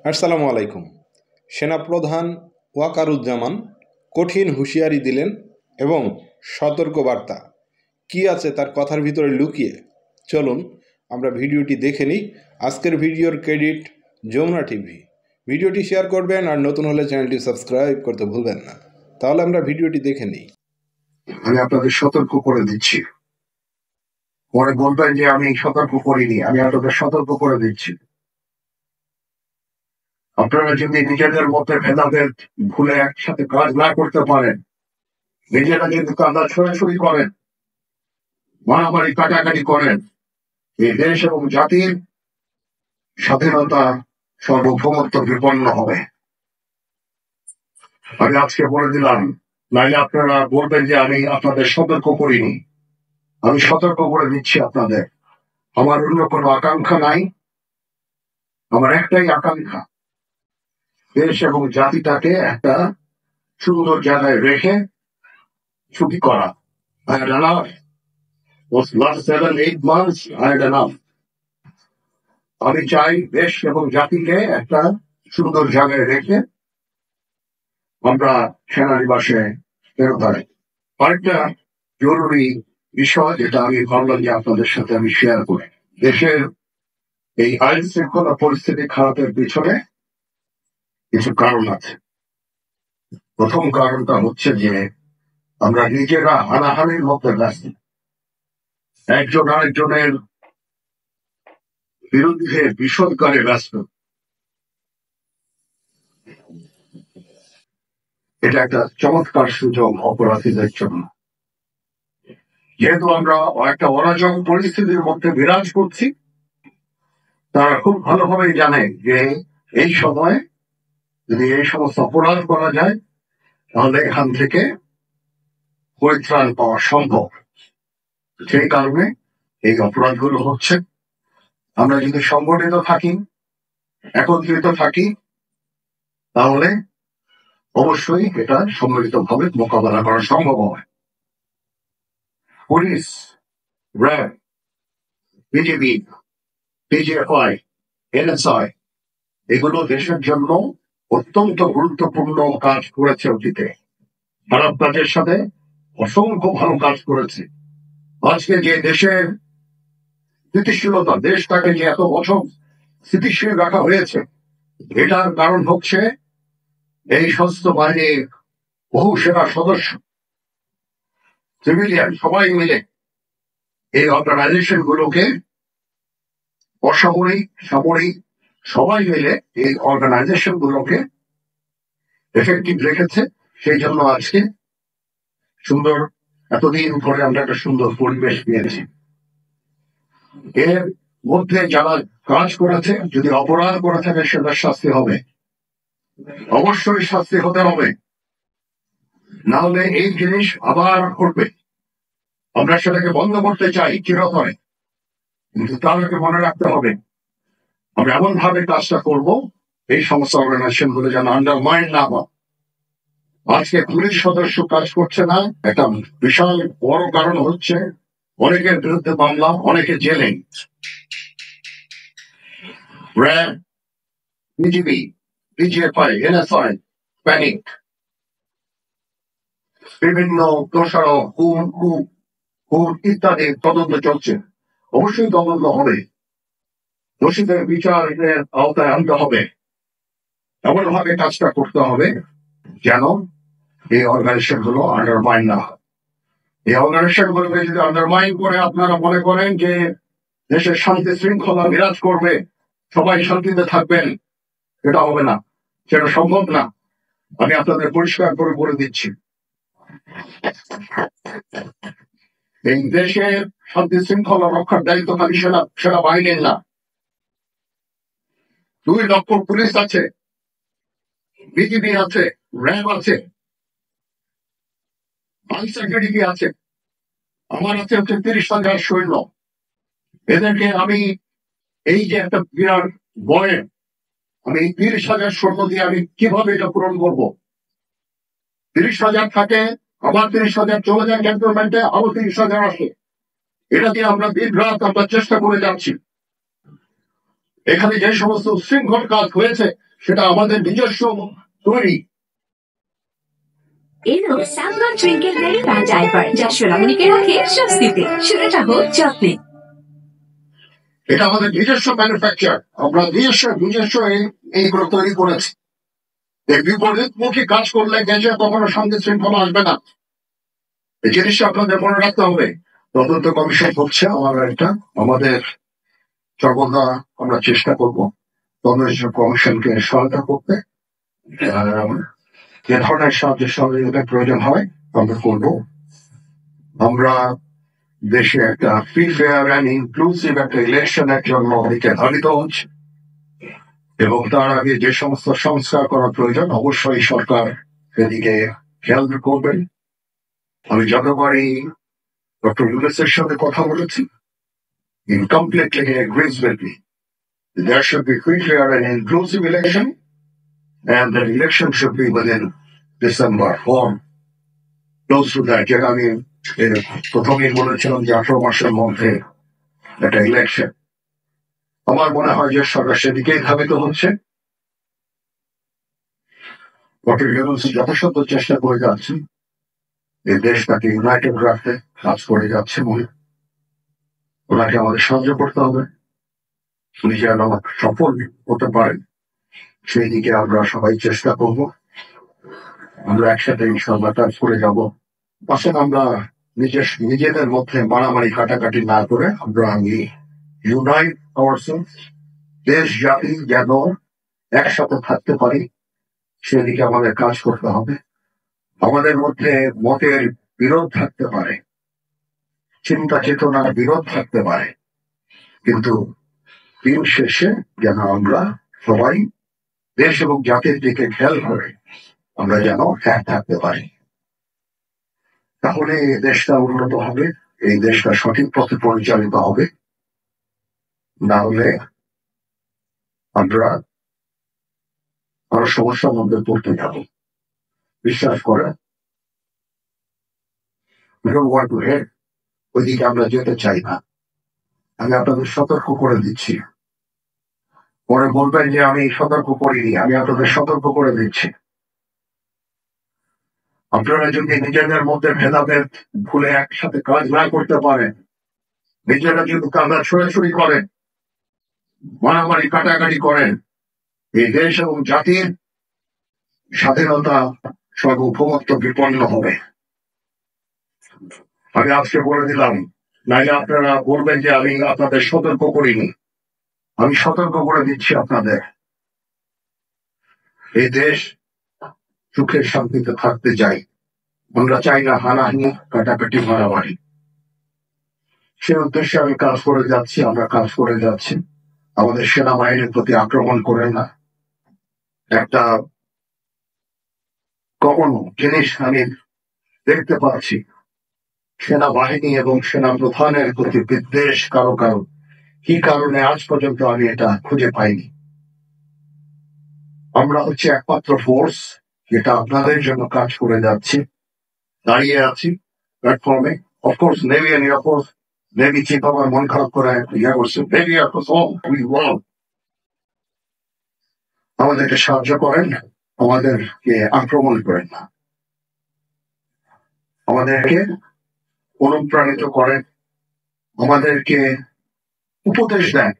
আসসালামু আলাইকুম। সেনাপ্রধান ওয়াকারুজ্জামান কঠিন হুঁশিয়ারি দিলেন এবং সতর্কবার্তা কী আছে তার কথার ভিতরে লুকিয়ে। চলুন আমরা ভিডিওটি দেখে নিই। আজকের ভিডিওর ক্রেডিট যমুনা টিভি। ভিডিওটি শেয়ার করবেন আর নতুন হলে চ্যানেলটি সাবস্ক্রাইব করতে ভুলবেন না। তাহলে আমরা ভিডিওটি দেখে নিই। আমি আপনাদের সতর্ক করে দিচ্ছি, পরে বলবেন যে আমি সতর্ক করিনি। আমি আপনাদের সতর্ক করে দিচ্ছি। আপনারা যদি নিজেদের মধ্যে ভেদাভেদ ভুলে একসাথে কাজ না করতে পারেন, নিজেরা যদি কাদা ছড়াছড়ি করেন, মারামারি কাটাকাটি করেন, এই দেশ এবং জাতির স্বাধীনতা সার্বভৌমত্ব বিপন্ন হবে। আমি আজকে বলে দিলাম, নাইলে আপনারা বলবেন যে আমি আপনাদের সতর্ক করিনি। আমি সতর্ক করে দিচ্ছি আপনাদের। আমার অন্য কোনো আকাঙ্ক্ষা নাই। আমার একটাই আকাঙ্ক্ষা, দেশ এবং জাতিটাকে একটা সুন্দর জায়গায় রেখে ছুটি করা। I had enough. Was last 7-8 months, I had enough. আমি চাই দেশ এবং জাতিকে একটা সুন্দর জায়গায় রেখে আমরা সেনানিবাসে ফেরত আসি। আরেকটা জরুরি বিষয় যেটা আমি ভাবলাম যে আপনাদের সাথে আমি শেয়ার করি। দেশের এই আইন শৃঙ্খলা পরিস্থিতি খারাপের পিছনে কিছু কারণ আছে। প্রথম কারণটা হচ্ছে যে আমরা নিজেরা হানাহানির মধ্যে ব্যস্ত, একজন আরেকজনের বিরুদ্ধে বিষদকারে ব্যস্ত। এটা একটা চমৎকার সুযোগ অপরাধীদের জন্য। যেহেতু আমরা একটা অরাজক পরিস্থিতির মধ্যে বিরাজ করছি, তারা খুব ভালোভাবেই জানে যে এই সময় যদি এই সমস্ত অপরাধ করা যায় তাহলে এখান থেকে পরিত্রাণ পাওয়া সম্ভব। সেই কারণে এই অপরাধগুলো হচ্ছে। আমরা যদি সংগঠিত থাকি, একত্রিত থাকি, তাহলে অবশ্যই এটা সম্মিলিতভাবে মোকাবেলা করা সম্ভব হয়। Police, RAB, BGB, PGFI, NSI এগুলো দেশের জন্য অত্যন্ত গুরুত্বপূর্ণ কাজ করেছে অতীতে। খারাপ কাজের সাথে অসংখ্য ভালো কাজ করেছে। আজকে যে দেশের স্থিতিশীলতা, দেশটাকে যে এত বছর স্থিতিশীল রাখা হয়েছে, এটার কারণ হচ্ছে এই সশস্ত্র বাহিনীর বহু সেনা সদস্য, সিভিলিয়ান সবাই মিলে এই অর্গানাইজেশন গুলোকে, অসামরিক সামরিক সবাই মিলে এই অর্গানাইজেশন গুলোকে এফেক্টিভ রেখেছে। সেই জন্য আজকে সুন্দর, এতদিন ধরে আমরা একটা সুন্দর পরিবেশ পেয়েছি। এর মধ্যে যারা কাজ করেছে, যদি অপরাধ করে থাকে সেটার শাস্তি হবে, অবশ্যই শাস্তি হতে হবে, না হলে এই জিনিস আবার ঘটবে। আমরা সেটাকে বন্ধ করতে চাই চিরতরে, কিন্তু তাদেরকে মনে রাখতে হবে আমরা এমন ভাবে কাজটা করব এই সমস্ত অর্গানাইজেশন গুলো যেন আন্ডারমাইন্ড না হয়। আজকে পুলিশ সদস্য কাজ করছে না, একটা বিশাল বড় কারণ হচ্ছে অনেকের বিরুদ্ধে মামলা, অনেকে জেলে। RAB, BGB, PGFI, NSI panic, বিভিন্ন দোষারোপ, খুন ইত্যাদি তদন্ত চলছে। অবশ্যই তদন্ত হবে, দোষীদের বিচারের আওতায় আনতে হবে। এমন ভাবে কাজটা করতে হবে যেন এই অর্গানাইজেশন গুলো আন্ডারমাইন না হয়। এই অর্গানাইজেশন গুলোকে যদি আন্ডারমাইন করে আপনারা মনে করেন যে দেশের শান্তি শৃঙ্খলা বিরাজ করবে, সবাই শান্তিতে থাকবেন, এটা হবে না, সেটা সম্ভব না। আমি আপনাদের পরিষ্কার করে বলে দিচ্ছি, এই দেশের শান্তি শৃঙ্খলা রক্ষার দায়িত্ব খালি সেনাবাহিনীর না। 2 লক্ষ পুলিশ আছে, বিজিবি আছে, র্যাব আছে, আনসেকিউরিটি আছে, আমার আছে হচ্ছে 30,000 সৈন্য। এদেরকে আমি এই যে একটা বিরাট বয়ে, আমি 30,000 সৈন্য দিয়ে আমি কিভাবে এটা পূরণ করব? 30,000 থাকে, আবার 30,000 চলে যায় ক্যান্টনমেন্টে, আবার 30,000 আসে। এটা দিয়ে আমরা দিন রাত আমরা চেষ্টা করে যাচ্ছি। এখানে যে সমস্ত উচ্ছৃঙ্খল কাজ হয়েছে সেটা আমাদের নিজস্ব তৈরি। এলো স্যামগন ট্রিঙ্কেল বেরি প্যান্ট ডাইপার, যা সোনামণিকে রাখে স্বস্তিতে, শুরুটা হোক যত্নে। এটা আমাদের নিজস্ব ম্যানুফ্যাকচার, আমরা নিজস্ব এইগুলো তৈরি করেছি। এই বিপরীতমুখী কাজ করলে দেশে কখনো শান্তি শৃঙ্খলা আসবে না। এই জিনিসটা আপনাদের মনে রাখতে হবে। তদন্ত কমিশন হচ্ছে আমাদের সর্বদা আমরা চেষ্টা করব তদন্ত কমিশনকে সহায়তা করতে। যে ধরনের সাহায্য সহযোগিতার প্রয়োজন হয় আমরা করব। আমরা দেশে একটা ফ্রি ফেয়ার অ্যান্ড ইনক্লুসিভ একটা ইলেকশনের জন্য নির্ধারিত হচ্ছে, এবং তার আগে যে সমস্ত সংস্কার করা প্রয়োজন অবশ্যই সরকার সেদিকে খেয়াল করবেন। আমি যতবারই ডক্টর ইউনুসের সাথে কথা বলেছি, he completely agrees with me. There should be free, fair and inclusive election, and the election should be within December or close to that. যেটা আমি প্রথমেই বলেছিলাম যে 18 মাসের মধ্যে একটা ইলেকশন। আমার মনে হয় যে সরকার সেদিকেই ধাবিত হচ্ছে। ডক্টর ইউনুস যথাসাধ্য চেষ্টা করে যাচ্ছেন এই দেশটাকে ইউনাইটেড রাখতে, কাজ করে যাচ্ছে বলে ওনাকে আমাদের সাহায্য করতে হবে। উনি যেন সফল হতে পারেন সেই দিকে আমরা সবাই চেষ্টা করব। আমরা একসাথে ইনশাআল্লাহ কাজ করে যাব। আসলে আমরা নিজেদের মধ্যে মারামারি কাটাকাটি না করে আমরা ইউনাইট আওয়ারসেলফ, দেশ জাতি যেন একসাথে থাকতে পারি সেদিকে আমাদের কাজ করতে হবে। আমাদের মধ্যে মতের বিরোধ থাকতে পারে, চিন্তা চেতনার বিরোধ থাকতে পারে, কিন্তু দিন শেষে যেন আমরা সবাই দেশ এবং জাতির দিকে খেয়াল করে আমরা যেন এক থাকতে পারি। তাহলে এই দেশটা উন্নত হবে, এই দেশটা সঠিক পথে পরিচালিত হবে। না হলে আমরা আরো সমস্যার মধ্যে পড়তে যাব। বিশ্বাস করে ওইদিকে আমরা যেতে চাই না। আমি আপনাদের সতর্ক করে দিচ্ছি। পরে বলবেন যে আমি সতর্ক করিনি, আমি আপনাদের সতর্ক করে দিচ্ছি। আপনারা যদি নিজেদের মধ্যে ভেদাভেদ ভুলে একসাথে কাজ না করতে পারেন, নিজেরা যদি কাদা ছড়াছড়ি করেন, মারামারি কাটাকাটি করেন, এই দেশ এবং জাতির স্বাধীনতা সার্বভৌমত্ব বিপন্ন হবে। আমি আজকে বলে দিলাম, নাইলে আপনারা বলবেন যে আমি আপনাদের সতর্ক করিনি। আমি সতর্ক করে দিচ্ছি আপনাদের। এই দেশ সুখে শান্তিতে থাকতে চাই, আমরা চাই না হানাহানি কাটাকাটি মারামারি। সে উদ্দেশ্যে আমি কাজ করে যাচ্ছি, আমরা কাজ করে যাচ্ছি। আমাদের সেনাবাহিনীর প্রতি আক্রমণ করেন না। একটা কমন জিনিস আমি দেখতে পাচ্ছি, সেনাবাহিনী এবং সেনা প্রধানের প্রতি বিদ্বেষ কারো কারো। কি কারণে আজ পর্যন্ত আমি এটা খুঁজে পাইনি। আমরা হচ্ছে একমাত্র ফোর্স যেটা আপনাদের জন্য কাজ করে যাচ্ছি, দাঁড়িয়ে আছি প্ল্যাটফর্মে। Of course navy and air force, navy chief আমার মন খারাপ করে ইয়া করছে, নেভি এয়ারফোর্স আমাদেরকে সাহায্য করেন, আমাদেরকে আক্রমণ করেন না, আমাদেরকে অনুপ্রাণিত করেন, আমাদেরকে উপদেশ দেন।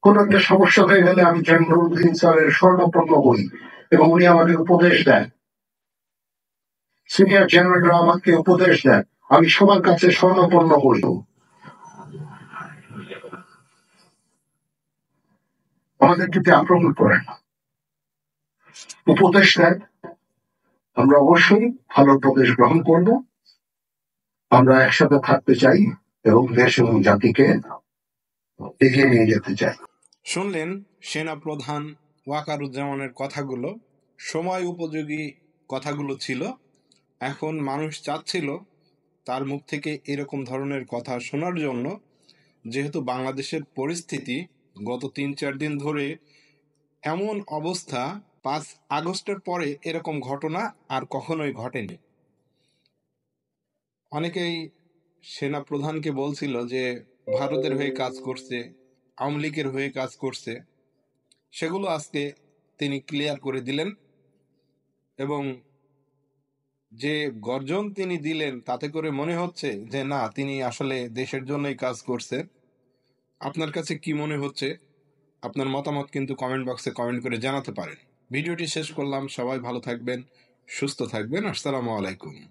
কোন একটা সমস্যা হয়ে গেলে আমি জেনারেল স্যারের স্বর্ণপন্ন হই এবং উনি আমাকে উপদেশ দেন। সিনিয়র জেনারেলরা আমাকে উপদেশ দেন, আমি সবার কাছে স্বর্ণপন্ন হই। আমাদেরকে আক্রমণ করেন না, উপদেশ দেন। আমরা অবশ্যই ভালো উপদেশ গ্রহণ করব। আমরা একসাথে থাকতে চাই এবং দেশ এবং জাতিকে এগিয়ে নিয়ে যেতে চাই। শুনলেন সেনা প্রধান ওয়াকারুজ্জামানের কথাগুলো। সময় উপযোগী কথাগুলো ছিল। এখন মানুষ চাচ্ছিল তার মুখ থেকে এরকম ধরনের কথা শোনার জন্য, যেহেতু বাংলাদেশের পরিস্থিতি গত 3-4 দিন ধরে এমন অবস্থা, 5 আগস্টের পরে এরকম ঘটনা আর কখনোই ঘটেনি। অনেকেই সেনা প্রধানকে বলছিল যে ভারতের হয়ে কাজ করছে, আওয়ামী লীগের হয়ে কাজ করছে। সেগুলো আজকে তিনি ক্লিয়ার করে দিলেন এবং যে গর্জন তিনি দিলেন তাতে করে মনে হচ্ছে যে না, তিনি আসলে দেশের জন্যই কাজ করছে। আপনার কাছে কি মনে হচ্ছে? আপনার মতামত কিন্তু কমেন্ট বক্সে কমেন্ট করে জানাতে পারেন। ভিডিওটি শেষ করলাম। সবাই ভালো থাকবেন, সুস্থ থাকবেন। আসসালামু আলাইকুম।